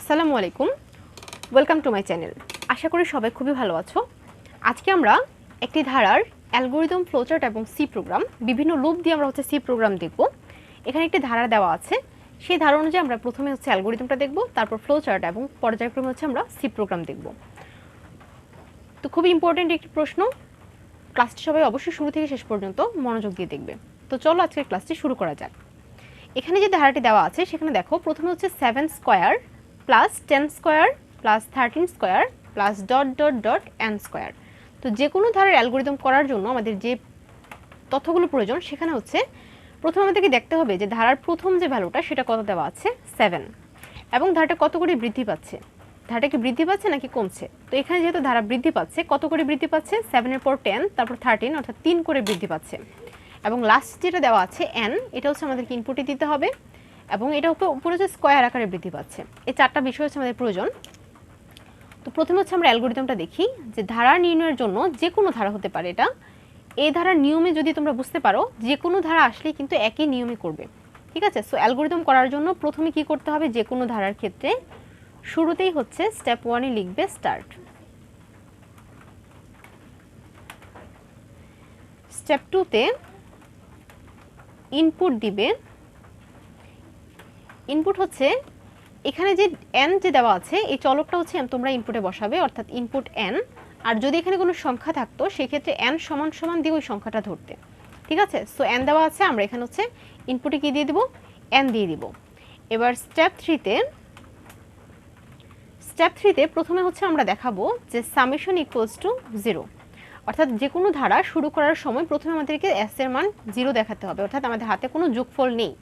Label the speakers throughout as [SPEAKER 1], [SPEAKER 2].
[SPEAKER 1] আসসালামু আলাইকুম, welcome to my channel. আশা করি সবাই খুবই ভালো আছো। আজকে আমরা একটি ধারার অ্যালগোরিদম, ফ্লোচার্ট এবং সি প্রোগ্রাম, বিভিন্ন লুপ দিয়ে আমরা সি প্রোগ্রাম দেখব। এখানে একটি ধারা দেওয়া আছে, সেই ধারা অনুযায়ী আমরা প্রথমে অ্যালগোরিদমটা দেখব, তারপর ফ্লোচার্ট এবং পর্যায়ক্রমে আমরা সি প্রোগ্রাম দেখব। তো খুবই ইম্পর্টেন্ট একটি প্রশ্ন, ক্লাসটি সবাই অবশ্যই শুরু থেকে শেষ পর্যন্ত মনোযোগ দিয়ে দেখবে। তো চলো আজকের ক্লাসটি শুরু করা যাক। এখানে যে ধারাটি দেওয়া আছে সেখানে দেখো, প্রথমে 7 square plus 10 square plus 13 square plus dot dot dot n square. তো যে কোনো ধারার অ্যালগোরিদম করার জন্য আমাদের যে তথ্যগুলো প্রয়োজন, সেখানে প্রথমে আমাদেরকে দেখতে হবে যে ধারার প্রথম যে ভ্যালুটা সেটা কত দেওয়া আছে, 7, এবং ধারাটা কত করে বৃদ্ধি পাচ্ছে, ধারাটা কি বৃদ্ধি পাচ্ছে নাকি কমছে। তো এখানে যেহেতু ধারা বৃদ্ধি পাচ্ছে, কত করে বৃদ্ধি পাচ্ছে, 7-এর পর 10, তারপর 13, অর্থাৎ 3 করে বৃদ্ধি পাচ্ছে। এবং লাস্ট যেটা দেওয়া আছে n, এটা আমাদেরকে ইনপুটে দিতে হবে, এবং এটা উপরে স্কোয়ার আকারে বৃদ্ধি পাচ্ছে। এই চারটা বিষয় আমাদের প্রয়োজন। তো প্রথমে আমরা অ্যালগোরিদমটা দেখি, যে ধারা নির্ণয়ের জন্য যে কোনো ধারা হতে পারে, এটা এই ধারার নিয়মে যদি তোমরা বুঝতে পারো, যে কোনো ধারা আসলেই কিন্তু একই নিয়মে করবে, ঠিক আছে। সো অ্যালগোরিদম করার জন্য প্রথমে কি করতে হবে, যে কোনো ধারার ক্ষেত্রে শুরুতেই স্টেপ 1-এ লিখবে স্টার্ট, স্টেপ 2-তে ইনপুট দিবে। ইনপুট এখানে যে n যে দেওয়া আছে, এই চলকটা তোমরা ইনপুটে বসাবে, অর্থাৎ ইনপুট n। আর যদি এখানে কোনো সংখ্যা থাকতো, সেক্ষেত্রে n সমান সমান দিয়ে ওই সংখ্যাটা ধরতে, ঠিক আছে। সো n দেওয়া আছে, আমরা এখানে ইনপুটে কি দিয়ে দিব, n দিয়ে দিব। এবার স্টেপ 3-তে প্রথমে আমরা দেখাবো যে সামেশন ইকুয়ালস টু 0, অর্থাৎ যে কোনো ধারা শুরু করার সময় প্রথমে আমাদেরকে s এর মান 0 দেখাতে হবে, অর্থাৎ আমাদের হাতে কোনো যোগফল নেই,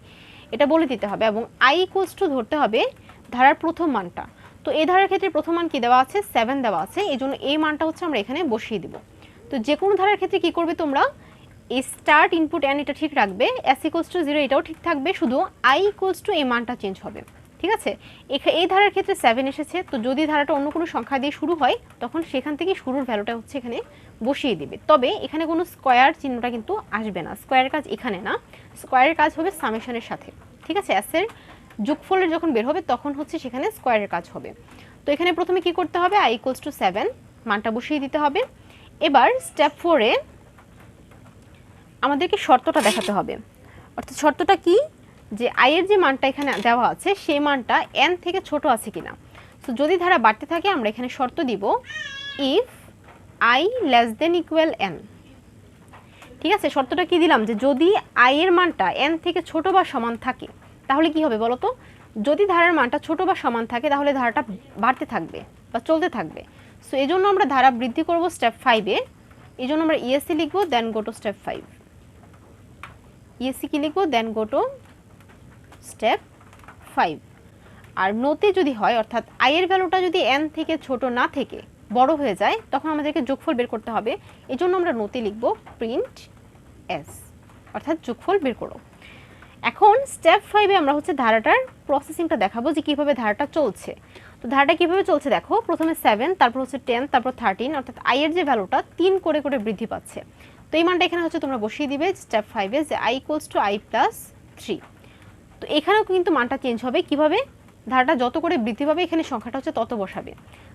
[SPEAKER 1] এটা বলে দিতে হবে। এবং i ইকুয়ালস টু ধরতে হবে ধারার প্রথম মানটা। তো এই ধারার ক্ষেত্রে প্রথম মান কি দেওয়া আছে, 7 দেওয়া আছে, এই জন্য এই মানটা আমরা এখানে বসিয়ে দিব। তো যে কোনো ধারার ক্ষেত্রে কি করবে তোমরা, এই স্টার্ট ইনপুট n এটা ঠিক রাখবে, s ইকুয়ালস টু 0 এটাও ঠিক থাকবে, শুধু i ইকুয়ালস টু এই মানটা চেঞ্জ হবে, ঠিক আছে। এই ধারার ক্ষেত্রে 7 এসেছে, তো যদি ধারাটা অন্য কোনো সংখ্যা দিয়ে শুরু হয়, তখন সেখান থেকে শুরুর ভ্যালুটা এখানে বসিয়ে দিবে। তবে এখানে কোনো স্কোয়ার চিহ্নটা কিন্তু আসবে না, স্কোয়ারের কাজ এখানে না, স্কোয়ারের কাজ হবে সামেশনের সাথে, ঠিক আছে। s এর যোগফলের যখন বের হবে, তখন সেখানে স্কোয়ারের কাজ হবে। তো এখানে প্রথমে কি করতে হবে, i ইকুয়ালস টু 7 মানটা বসিয়ে দিতে হবে। এবার স্টেপ 4-এ আমাদেরকে শর্তটা দেখাতে হবে, অর্থাৎ শর্তটা কি, যে i এর যে মানটা এখানে দেওয়া আছে, সেই মানটা n থেকে ছোট আছে কিনা। তো যদি ধারা বাড়তে থাকে, আমরা এখানে শর্ত দিব if i less than equal n, ঠিক আছে। শর্তটা কি দিলাম, যে যদি i এর মানটা n থেকে ছোট বা সমান থাকে, তাহলে কি হবে বলতো, যদি ধারার মানটা ছোট বা সমান থাকে, তাহলে ধারাটা বাড়তে থাকবে বা চলতে থাকবে। সো এই জন্য আমরা ধারা বৃদ্ধি করব স্টেপ 5-এ, এই জন্য আমরা ইএসসি লিখব, দেন গো টু স্টেপ 5। ইএসসি কি লিখব, দেন গো টু স্টেপ 5। আর নোতে যদি হয়, অর্থাৎ i এর ভ্যালুটা যদি n থেকে ছোট না থেকে বড় হয়ে যায়, তখন আমাদেরকে যোগফল বের করতে হবে। এই জন্য আমরা নোতে লিখব প্রিন্ট s, অর্থাৎ যোগফল বের করো। এখন স্টেপ 5-এ আমরা ধারাটার প্রসেসিংটা দেখাবো, যে কীভাবে ধারাটা চলছে। তো ধারাটা কীভাবে চলছে দেখো, প্রথমে 7, তারপর 10, তারপর 13, অর্থাৎ i এর যে ভ্যালুটা 3 করে করে বৃদ্ধি পাচ্ছে। তো এই মানটা এখানে তোমরা বসিয়ে দিবে স্টেপ 5-এ, যে i equals to i plus 3। তো এখানেও কিন্তু মানটা চেঞ্জ হবে, কিভাবে, ধারাটা যত করে বৃদ্ধি পাবে, এখানে সংখ্যাটা তত বসাবে।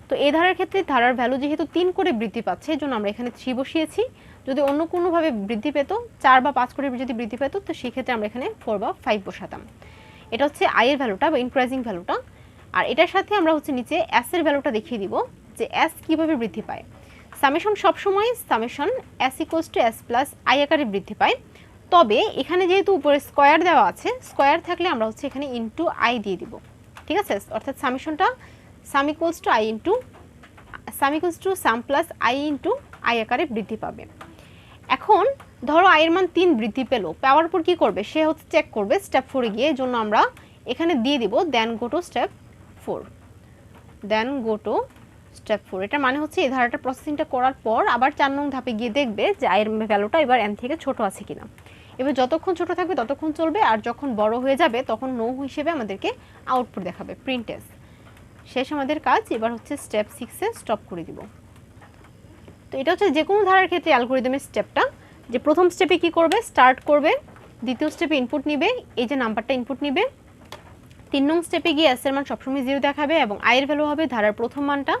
[SPEAKER 1] তো এই ধারার ক্ষেত্রে ধারার ভ্যালু যেহেতু 3 করে বৃদ্ধি পাচ্ছে, এই জন্য আমরা এখানে 3 বসিয়েছি। যদি অন্য কোনোভাবে বৃদ্ধি পেত, 4 বা 5 করে যদি বৃদ্ধি পেত, তো সেক্ষেত্রে আমরা এখানে 4 বা 5 বসাতাম। এটা i এর ভ্যালুটা বা ইনক্রিজিং ভ্যালুটা। আর এটার সাথে আমরা নিচে s এর ভ্যালুটা দেখিয়ে দিব, যে s কিভাবে বৃদ্ধি পায়। সামেশন সবসময় summation s equals to s plus i আকারে বৃদ্ধি পায়। তবে এখানে যেহেতু উপরে স্কোয়ার দেওয়া আছে, স্কোয়ার থাকলে আমরা এখানে ইনটু i দিয়ে দিব, ঠিক আছে। অর্থাৎ সামেশনটা sum equals to sum plus i into i আকারে বৃদ্ধি পাবে। এখন ধরো i এর মান 3 বৃদ্ধি পেলো, পাওয়ার পর কি করবে, সে চেক করবে স্টেপ 4-এ গিয়ে। এই জন্য আমরা এখানে দিয়ে দিব then go to step 4, then go to step 4। এটা মানে এই ধারাটা প্রসেসিংটা করার পর আবার 4 নং ধাপে গিয়ে দেখবে যে i এর ভ্যালুটা এবার n থেকে ছোট আছে কিনা। এবার যতক্ষণ ছোট থাকবে ততক্ষণ চলবে, আর যখন বড় হয়ে যাবে তখন নো হিসেবে আমাদেরকে আউটপুট দেখাবে, প্রিন্ট s। শেষ আমাদের কাজ। এবার স্টেপ 6-এ স্টপ করে দিব। তো এটা যে কোনো ধারার ক্ষেত্রে অ্যালগোরিদমের স্টেপটা, যে প্রথম স্টেপে কি করবে, স্টার্ট করবে, দ্বিতীয় স্টেপে ইনপুট নিবে, এই যে নাম্বারটা ইনপুট নিবে, 3 নং স্টেপে গিয়ে s এর মান সবসময় 0 দেখাবে এবং i এর ভ্যালু হবে ধারার প্রথম মানটা।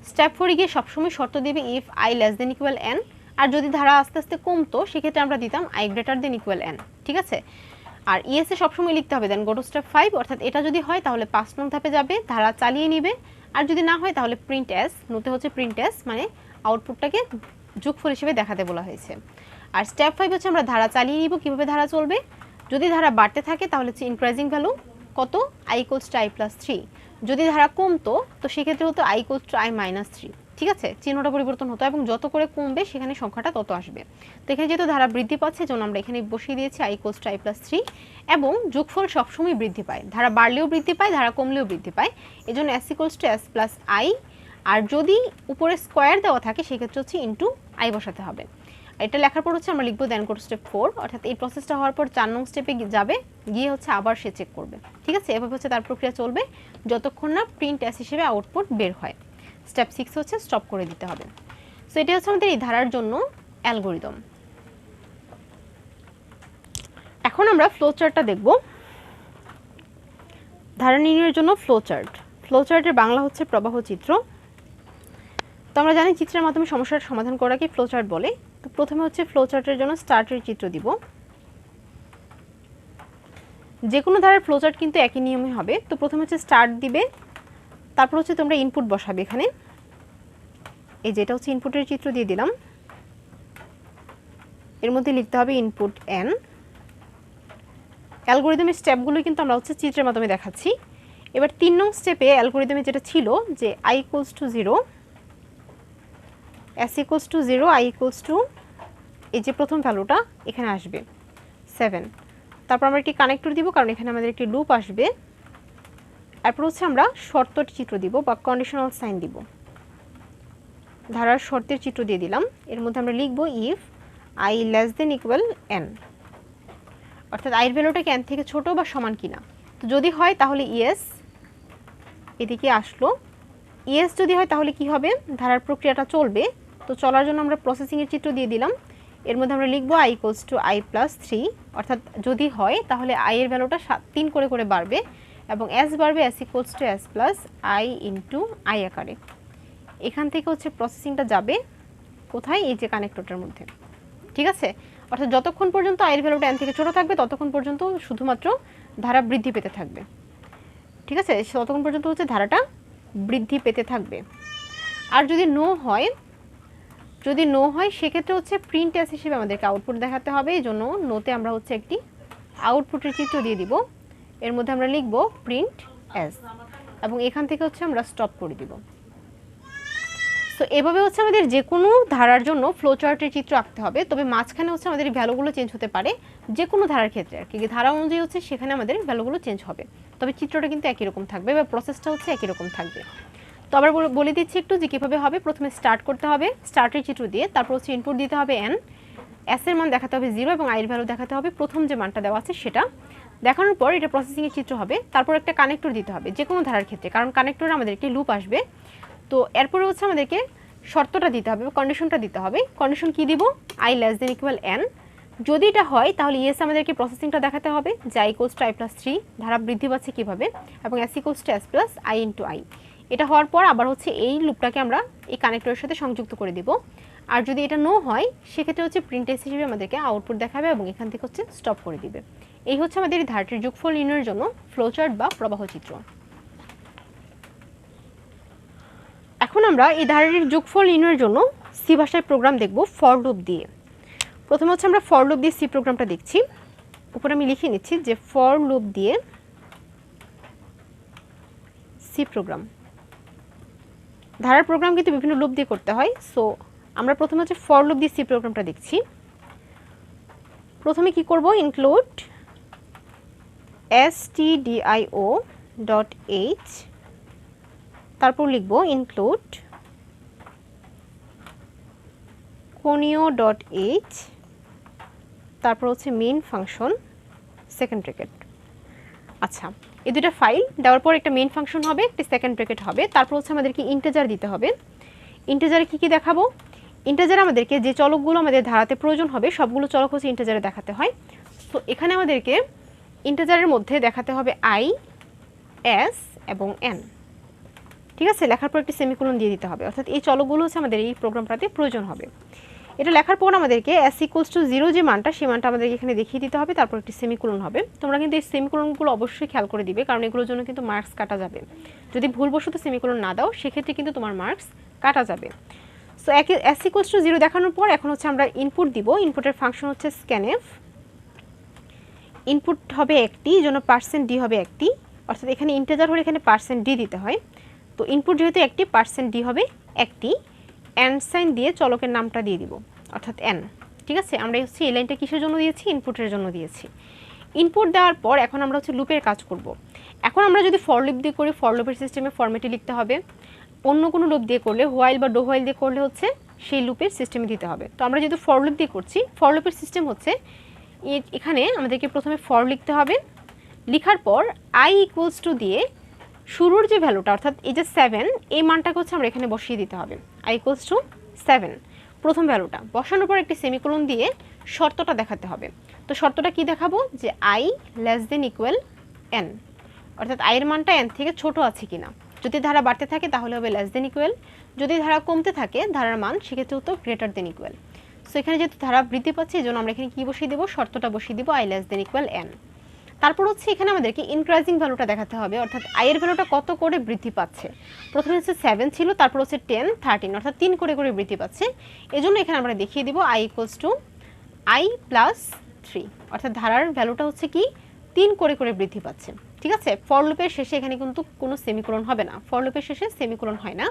[SPEAKER 1] স্টেপ 4 এ গিয়ে সবসময় শর্ত দিবে ইফ i > n, আর যদি ধারা আস্তে আস্তে কমতো সেক্ষেত্রে আমরা দিতাম i > n, ঠিক আছে। আর ইএস এ সবসময় লিখতে হবে দেন গো টু স্টেপ 5, অর্থাৎ এটা যদি হয় তাহলে 5 নং ধাপে যাবে, ধারা চালিয়ে নিবে, আর যদি না হয় তাহলে প্রিন্ট এস, নোতে হচ্ছে প্রিন্ট এস মানে আউটপুটটাকে যোগফল হিসেবে দেখাতে বলা হয়েছে। আর স্টেপ 5 হচ্ছে আমরা ধারা চালিয়ে নিব। কিভাবে ধারা চলবে, যদি ধারা বাড়তে থাকে তাহলে হচ্ছে ইনক্রিজিং ভ্যালু কত i = i + 3, যদি ধারা কমতো তো সেক্ষেত্রে হতো i = i - 3, ঠিক আছে, চিহ্নটা পরিবর্তন হতো এবং যত করে কমবে সেখানে সংখ্যাটা তত আসবে। তো এখানে যেহেতু ধারা বৃদ্ধি পাচ্ছে এজন্য আমরা এখানে বসিয়ে দিয়েছি i = i + 3 এবং যোগফল সবসময় বৃদ্ধি পায়, ধারা বাড়লেও বৃদ্ধি পায়, ধারা কমলেও বৃদ্ধি পায়, এজন্য s = s + i, আর যদি উপরে স্কোয়ার দেওয়া থাকে সেক্ষেত্রে হচ্ছে ইনটু i বসাতে হবে। এটা লেখার পর হচ্ছে আমরা লিখবো দেন গো টু স্টেপ 4, অর্থাৎ এই প্রসেসটা হওয়ার পর 4 নং স্টেপে যাবে, গিয়ে হচ্ছে আবার সে চেক করবে, ঠিক আছে। এভাবে হচ্ছে তার প্রক্রিয়া চলবে যতক্ষণ না প্রিন্ট এস হিসেবে আউটপুট বের হয়। স্টেপ 6 হচ্ছে স্টপ করে দিতে হবে। সো এটা হচ্ছে আমাদের এই ধারার জন্য অ্যালগরিদম। এখন আমরা ফ্লো চার্টটা দেখব। ধারা নির্ণয়ের জন্য ফ্লো চার্ট, ফ্লো চার্টের বাংলা হচ্ছে প্রবাহ চিত্র। তো আমরা জানি চিত্রের মাধ্যমে সমস্যার সমাধান করাকে ফ্লো চার্ট বলে। তো প্রথমে হচ্ছে ফ্লো চার্টের জন্য স্টার্টের চিত্র দিব। যে কোনো ধারার ফ্লো চার্ট কিন্তু একই নিয়মে হবে। তো প্রথমে হচ্ছে স্টার্ট দিবে, তারপর হচ্ছে তোমরা ইনপুট বসাবে এখানে, এই যেটা হচ্ছে ইনপুটের চিত্র দিয়ে দিলাম, এর মধ্যে লিখতে হবে ইনপুট n। অ্যালগরিদমের স্টেপগুলো কিন্তু আমরা হচ্ছে চিত্রের মাধ্যমে দেখাচ্ছি। এবার 3 নং স্টেপে অ্যালগরিদমে যেটা ছিল যে i = 0, s = 0, i = এই যে প্রথম ভ্যালুটা এখানে আসবে 7, তারপর আমরা একটি কানেক্টর দিব কারণ এখানে আমাদের একটি লুপ আসবে, এরপর হচ্ছে আমরা শর্তের চিত্র দিব বা কন্ডিশনাল সাইন দিব, ধারার শর্তের চিত্র দিয়ে দিলাম। এর মধ্যে আমরা লিখব ইফ i <= n, অর্থাৎ i এর ভ্যালুটা কি n থেকে ছোট বা সমান কিনা। তো যদি হয় তাহলে ইয়েস, এদিকে আসলো, ইয়েস যদি হয় তাহলে কি হবে, ধারার প্রক্রিয়াটা চলবে। তো চলার জন্য আমরা প্রসেসিং এর চিত্র দিয়ে দিলাম, এর মধ্যে আমরা লিখব i = i + 3, অর্থাৎ যদি হয় তাহলে i এর ভ্যালুটা 3 করে করে বাড়বে এবং s বাড়বে s = s + i * i আকারে। এখান থেকে হচ্ছে প্রসেসিংটা যাবে কোথায়, এই যে কানেক্টরটার মধ্যে, ঠিক আছে। অর্থাৎ যতক্ষণ পর্যন্ত i এর ভ্যালুটা n থেকে ছোট থাকবে ততক্ষণ পর্যন্ত শুধুমাত্র ধারা বৃদ্ধি পেতে থাকবে, ঠিক আছে, ততক্ষণ পর্যন্ত হচ্ছে ধারাটা বৃদ্ধি পেতে থাকবে। আর যদি নো হয়, যদি নো হয় সেক্ষেত্রে হচ্ছে প্রিন্ট এস হিসেবে আমাদেরকে আউটপুট দেখাতে হবে। এই জন্য নোতে আমরা হচ্ছে একটি আউটপুটের চিত্র দিয়ে দিব, এর মধ্যে আমরা লিখব প্রিন্ট এস এবং এখান থেকে হচ্ছে আমরা স্টপ করে দিব। সো এভাবে হচ্ছে আমাদের যে কোনো ধারার জন্য ফ্লো চার্টের চিত্র আঁকতে হবে, তবে মাঝখানে হচ্ছে আমাদের ভ্যালুগুলো চেঞ্জ হতে পারে, যে কোনো ধারার ক্ষেত্রে আর কি, ধারা অনুযায়ী হচ্ছে সেখানে আমাদের ভ্যালুগুলো চেঞ্জ হবে, তবে চিত্রটা কিন্তু একই রকম থাকবে বা প্রসেসটা হচ্ছে একই রকম থাকবে। তো আবার বলে দিচ্ছি একটু যে কীভাবে হবে। প্রথমে স্টার্ট করতে হবে স্টার্টের চিত্র দিয়ে, তারপর হচ্ছে ইনপুট দিতে হবে n, s এর মান দেখাতে হবে 0 এবং i এর ভ্যালু দেখাতে হবে প্রথম যে মানটা দেওয়া আছে সেটা। দেখানোর পর এটা প্রসেসিংয়ের চিত্র হবে, তারপর একটা কানেক্টর দিতে হবে যে কোনো ধারার ক্ষেত্রে, কারণ কানেক্টরে আমাদের একটি লুপ আসবে। তো এরপরে হচ্ছে আমাদেরকে শর্তটা দিতে হবে, কন্ডিশনটা দিতে হবে। কন্ডিশন কি দিব, i <= n, যদি এটা হয় তাহলে ইয়েস আমাদেরকে প্রসেসিংটা দেখাতে হবে যে i = i + 3, ধারা বৃদ্ধি পাচ্ছে কীভাবে, এবং s = s + i * i। এটা হওয়ার পর আবার হচ্ছে এই লুপটাকে আমরা এই কানেক্টরের সাথে সংযুক্ত করে দিব। আর যদি এটা নো হয় সেক্ষেত্রে হচ্ছে প্রিন্ট এস হিসেবে আমাদেরকে আউটপুট দেখাবে এবং এখান থেকে হচ্ছে স্টপ করে দিবে। এই হচ্ছে আমাদের এই ধারাটির যোগফল নির্ণয়ের জন্য ফ্লোচার্ট বা প্রবাহ চিত্র। এখন আমরা এই ধারাটির যোগফল নির্ণয়ের জন্য সি ভাষায় প্রোগ্রাম দেখব ফর লুপ দিয়ে। প্রথমে হচ্ছে আমরা ফর লুপ দিয়ে সি প্রোগ্রামটা দেখছি, উপরে আমি লিখে নিচ্ছি যে ফর লুপ দিয়ে সি প্রোগ্রাম। ধারার প্রোগ্রাম কিন্তু বিভিন্ন লুপ দিয়ে করতে হয়। সো আমরা প্রথমে হচ্ছে ফর লুপ দিয়ে সি প্রোগ্রামটা দেখছি। প্রথমে কি করব, ইনক্লুড stdio.h, তারপর লিখব ইনক্লুড conio.h, তারপর হচ্ছে মেইন ফাংশন সেকেন্ড ব্র্যাকেট। আচ্ছা, এই দুটো ফাইল দেওয়ার পর একটা মেইন ফাংশন হবে, একটা সেকেন্ড ব্র্যাকেট হবে, তারপর হচ্ছে আমাদেরকে ইন্টিজার দিতে হবে। ইন্টিজারে কি কি দেখাবো, ইন্টিজারে আমাদেরকে যে চলকগুলো আমাদের ধারাতে প্রয়োজন হবে সবগুলো চলক হচ্ছে ইন্টিজারে দেখাতে হয়। তো এখানে আমাদেরকে ইন্টিজারের মধ্যে দেখাতে হবে i, এস এবং এন। ঠিক আছে, লেখার পর একটি সেমিকোলন দিয়ে দিতে হবে, অর্থাৎ এই চলকগুলো হচ্ছে আমাদের এই প্রোগ্রামটাতে প্রয়োজন হবে। এটা লেখার পর আমাদেরকে s ইকুয়ালস টু 0 যে মানটা, সেই মানটা আমাদেরকে এখানে দেখিয়ে দিতে হবে, তারপর একটি সেমিকোলন হবে। তোমরা কিন্তু এই সেমিকোলনগুলো অবশ্যই খেয়াল করে দিবে, কারণ এগুলোর জন্য কিন্তু মার্কস কাটা যাবে। যদি ভুলবশত সেমিকোলন না দাও সেক্ষেত্রে কিন্তু তোমার মার্কস কাটা যাবে। সো s ইকুয়ালস টু 0 দেখানোর পর এখন হচ্ছে আমরা ইনপুট দিব। ইনপুটের ফাংশন হচ্ছে scanf। ইনপুট হবে একটি, জন্য %d হবে একটি, অর্থাৎ এখানে ইন্টিজার হলে এখানে %d দিতে হয়। তো ইনপুট যেহেতু একটি, %d হবে একটি, অ্যান্ড সাইন দিয়ে চলকের নামটা দিয়ে দিব, অর্থাৎ n। ঠিক আছে, আমরা হচ্ছে এই লাইনটা কিসের জন্য দিয়েছি? ইনপুটের জন্য দিয়েছি। ইনপুট দেওয়ার পর এখন আমরা হচ্ছে লুপের কাজ করব। এখন আমরা যদি ফর লুপ দিয়ে করি, ফর লুপের সিস্টেমে ফরম্যাটে লিখতে হবে। অন্য কোনো লুপ দিয়ে করলে, হোয়াইল বা ডো হোয়াইল দিয়ে করলে হচ্ছে সেই লুপের সিস্টেমে দিতে হবে। তো আমরা যেহেতু ফর লুপ দিয়ে করছি, ফর লুপের সিস্টেম হচ্ছে এখানে আমাদেরকে প্রথমে ফর লিখতে হবে। লিখার পর i ইকুয়ালস টু দিয়ে শুরুর যে ভ্যালুটা, অর্থাৎ এই যে 7, এই মানটাকে হচ্ছে আমরা এখানে বসিয়ে দিতে হবে। i ইকুয়ালস টু 7 প্রথম ভ্যালুটা বসানোর পর একটি সেমিকোলন দিয়ে শর্তটা দেখাতে হবে। তো শর্তটা কি দেখাবো? যে i less than equal n, অর্থাৎ i এর মানটা n থেকে ছোট আছে কিনা। যদি ধারা বাড়তে থাকে তাহলে হবে লেস দেন ইকুয়াল, যদি ধারা কমতে থাকে ধারার মান সেক্ষেত্রে হতো গ্রেটার দেন ইকুয়াল। সো এখানে যেহেতু ধারা বৃদ্ধি পাচ্ছে, এই জন্য আমরা এখানে কি বসিয়ে দেবো? শর্তটা বসিয়ে দিব i less than equal n। তারপর হচ্ছে এখানে আমাদেরকে ইনক্রিজিং ভ্যালুটা দেখাতে হবে, অর্থাৎ i এর ভ্যালুটা কত করে বৃদ্ধি পাচ্ছে। প্রথমে হচ্ছে 7 ছিল, তারপর হচ্ছে 10, 13, অর্থাৎ 3 করে করে বৃদ্ধি পাচ্ছে। এজন্য এখানে আমরা দেখিয়ে দিব i equals to i plus 3, অর্থাৎ ধারার ভ্যালুটা হচ্ছে কি 3 করে করে বৃদ্ধি পাচ্ছে। ঠিক আছে, ফর লুপের শেষে এখানে কিন্তু কোনো সেমিকোলন হবে না, ফর লুপের শেষে সেমিকোলন হয় না।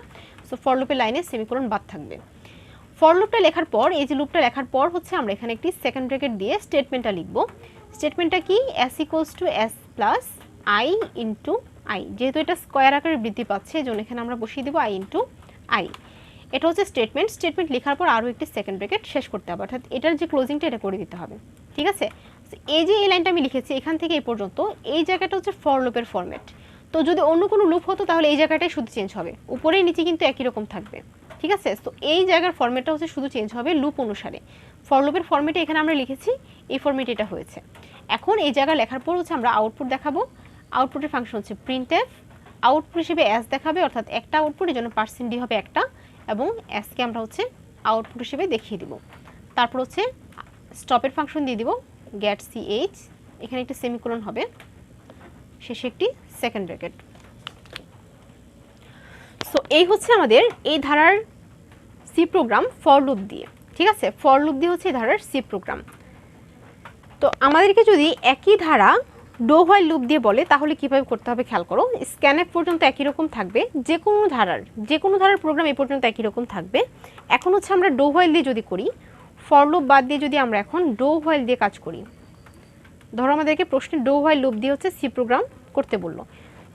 [SPEAKER 1] সো ফর লুপের লাইনে সেমিকোলন বাদ থাকবে। ফর লুপটা লেখার পর, এই যে লুপটা লেখার পর হচ্ছে আমরা এখানে একটি সেকেন্ড ব্র্যাকেট দিয়ে স্টেটমেন্টটা লিখব। স্টেটমেন্টটা কি? s equals to s plus i into i, যেহেতু এটা স্কোয়ার আকারে বৃদ্ধি পাচ্ছে এজন্য এখানে আমরা বসিয়ে দেবো i ইন্টু i। এটা হচ্ছে স্টেটমেন্ট। স্টেটমেন্ট লেখার পর আরও একটি সেকেন্ড ব্র্যাকেট শেষ করতে হবে, অর্থাৎ এটার যে ক্লোজিংটা এটা করে দিতে হবে। ঠিক আছে, এই যে এই লাইনটা আমি লিখেছি এখান থেকে এই পর্যন্ত, এই জায়গাটা হচ্ছে ফর লুপের ফরম্যাট। তো যদি অন্য কোনো লুপ হতো তাহলে এই জায়গাটাই শুধু চেঞ্জ হবে, উপরে নিচে কিন্তু একই রকম থাকবে। ঠিক আছে, তো এই জায়গার ফরম্যাটটা হচ্ছে শুধু চেঞ্জ হবে লুপ অনুসারে। ফর লুপের ফরম্যাটে এখানে আমরা লিখেছি, এই ফরম্যাটে এটা হয়েছে। এখন এই জায়গা লেখার পর হচ্ছে আমরা আউটপুট দেখাবো। আউটপুটের ফাংশন হচ্ছে printf। আউটপুট হিসেবে s দেখাবে, অর্থাৎ একটা আউটপুট, এই জন্য %d হবে একটা, এবং s কে আমরা হচ্ছে আউটপুট হিসেবে দেখিয়ে দিব। তারপর হচ্ছে স্টপের ফাংশন দিয়ে দিব get ch, এখানে একটি সেমিকোলন হবে, শেষে একটি সেকেন্ড ব্র্যাকেট। সো এই হচ্ছে আমাদের এই ধারার সি প্রোগ্রাম ফর লুপ দিয়ে। ঠিক আছে, ফর লুপ দিয়ে হচ্ছে এই ধারার সি প্রোগ্রাম। তো আমাদেরকে যদি একই ধারা ডো হোয়াইল লুপ দিয়ে বলে তাহলে কীভাবে করতে হবে খেয়াল করো। স্ক্যানএফ পর্যন্ত একই রকম থাকবে, যে কোনো ধারার প্রোগ্রাম এই পর্যন্ত একই রকম থাকবে। এখন হচ্ছে আমরা ডো হোয়াইল দিয়ে যদি করি, ফর লুপ বাদ দিয়ে যদি আমরা এখন ডো হোয়াইল দিয়ে কাজ করি, ধরো আমাদেরকে প্রশ্নে ডো হোয়াইল লুপ দিয়ে হচ্ছে সি প্রোগ্রাম করতে বললো,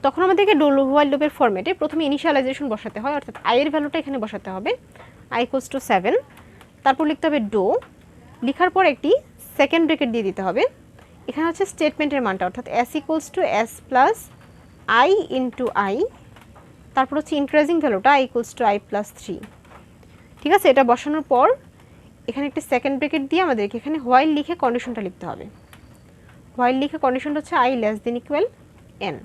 [SPEAKER 1] তখন আমাদেরকে ডো হোয়াইল লুপের ফরম্যাটে প্রথমে ইনিশিয়ালাইজেশন বসাতে হয়, অর্থাৎ i এর ভ্যালুটা এখানে বসাতে হবে, i ইকুয়ালস টু 7, তারপর লিখতে হবে ডো, লিখার পর একটি সেকেন্ড ব্র্যাকেট দিয়ে দিতে হবে। এখানে হচ্ছে স্টেটমেন্টের মানটা, অর্থাৎ s equals to s plus i into i, তারপর হচ্ছে ইনক্রিজিং ভ্যালুটা i equals to i plus 3। ঠিক আছে, এটা বসানোর পর এখানে একটি সেকেন্ড ব্র্যাকেট দিয়ে আমাদেরকে এখানে হোয়াইল লিখে কন্ডিশনটা লিখতে হবে। হোয়াইল লিখে কন্ডিশনটা হচ্ছে i less than equal n।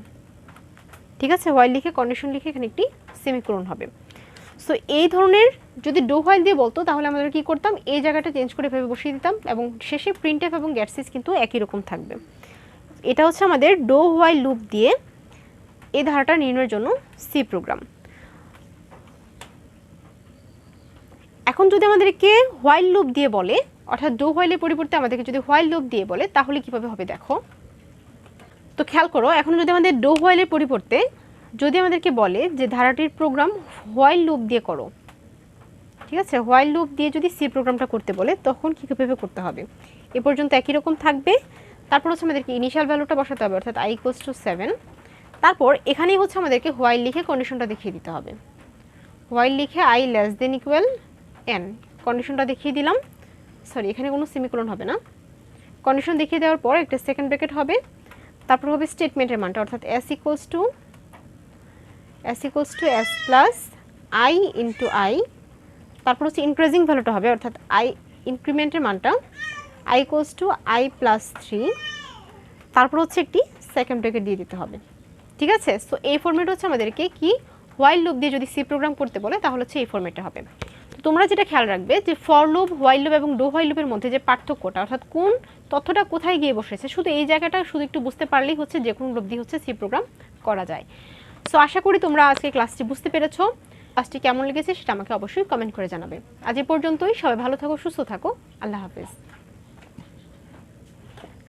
[SPEAKER 1] ঠিক আছে, হোয়াইল লিখে কন্ডিশন লিখে এখানে একটি সেমিকোলন হবে। সো এই ধরনের যদি ডো হোয়াইল দিয়ে বলতো তাহলে আমাদের কি করতাম, এই জায়গাটা চেঞ্জ করে এভাবে বসিয়ে দিতাম, এবং শেষে printf এবং getSys কিন্তু একই রকম থাকবে। এটা হচ্ছে আমাদের ডো হোয়াইল লুপ দিয়ে এই ধারাটা নির্ণয়ের জন্য সি প্রোগ্রাম। এখন যদি আমাদেরকে হোয়াইল লুপ দিয়ে বলে, অর্থাৎ ডো হোয়াইলের পরিবর্তে আমাদেরকে যদি হোয়াইল লুপ দিয়ে বলে তাহলে কিভাবে হবে দেখো। তো খেয়াল করো, এখন যদি আমাদের ডো হোয়াইলের পরিবর্তে যদি আমাদেরকে বলে যে ধারাটির প্রোগ্রাম হোয়াইল লুপ দিয়ে করো, ঠিক আছে, হোয়াইল লুপ দিয়ে যদি সি প্রোগ্রামটা করতে বলে তখন কীভাবে করতে হবে। এ পর্যন্ত একই রকম থাকবে। তারপর হচ্ছে আমাদেরকে ইনিশিয়াল ভ্যালুটা বসাতে হবে, অর্থাৎ i ইকুয়ালস টু 7। তারপর এখানেই হচ্ছে আমাদেরকে হোয়াইল লিখে কন্ডিশনটা দেখিয়ে দিতে হবে। হোয়াইল লিখে i less than equal n, কন্ডিশনটা দেখিয়ে দিলাম। সরি, এখানে কোনো সেমিকোলন হবে না। কন্ডিশন দেখিয়ে দেওয়ার পর একটা সেকেন্ড ব্র্যাকেট হবে, তারপর হবে স্টেটমেন্টের মানটা, অর্থাৎ s equals to s plus i into i, তারপর হচ্ছে ইনক্রিজিং ভ্যালুটা হবে, অর্থাৎ i ইনক্রিমেন্টের মানটা i equals to i plus 3, তারপর হচ্ছে একটি সেকেন্ড ব্র্যাকেট দিয়ে দিতে হবে। ঠিক আছে, সো এই ফরম্যাট হচ্ছে আমাদেরকে কি হোয়াইল লুপ দিয়ে যদি সি প্রোগ্রাম করতে বলে তাহলে হচ্ছে এই ফরম্যাটটা হবে। তো তোমরা যেটা খেয়াল রাখবে যে ফর লুপ, হোয়াইল লুপ এবং ডু হোয়াইল লুপের মধ্যে যে পার্থক্যটা, অর্থাৎ কোন তথ্যটা কোথায় গিয়ে বসেছে, শুধু এই জায়গাটা শুধু একটু বুঝতে পারলেই হচ্ছে যে কোনো লুপ দিয়ে হচ্ছে সি প্রোগ্রাম করা যায়। সো আশা করি তোমরা আজকে ক্লাসটি বুঝতে পেরেছো। ক্লাসটি কেমন লেগেছে সেটা আমাকে অবশ্যই কমেন্ট করে জানাবে। আজ এ পর্যন্তই, সবাই ভালো থাকো, সুস্থ থাকো, আল্লাহ হাফেজ।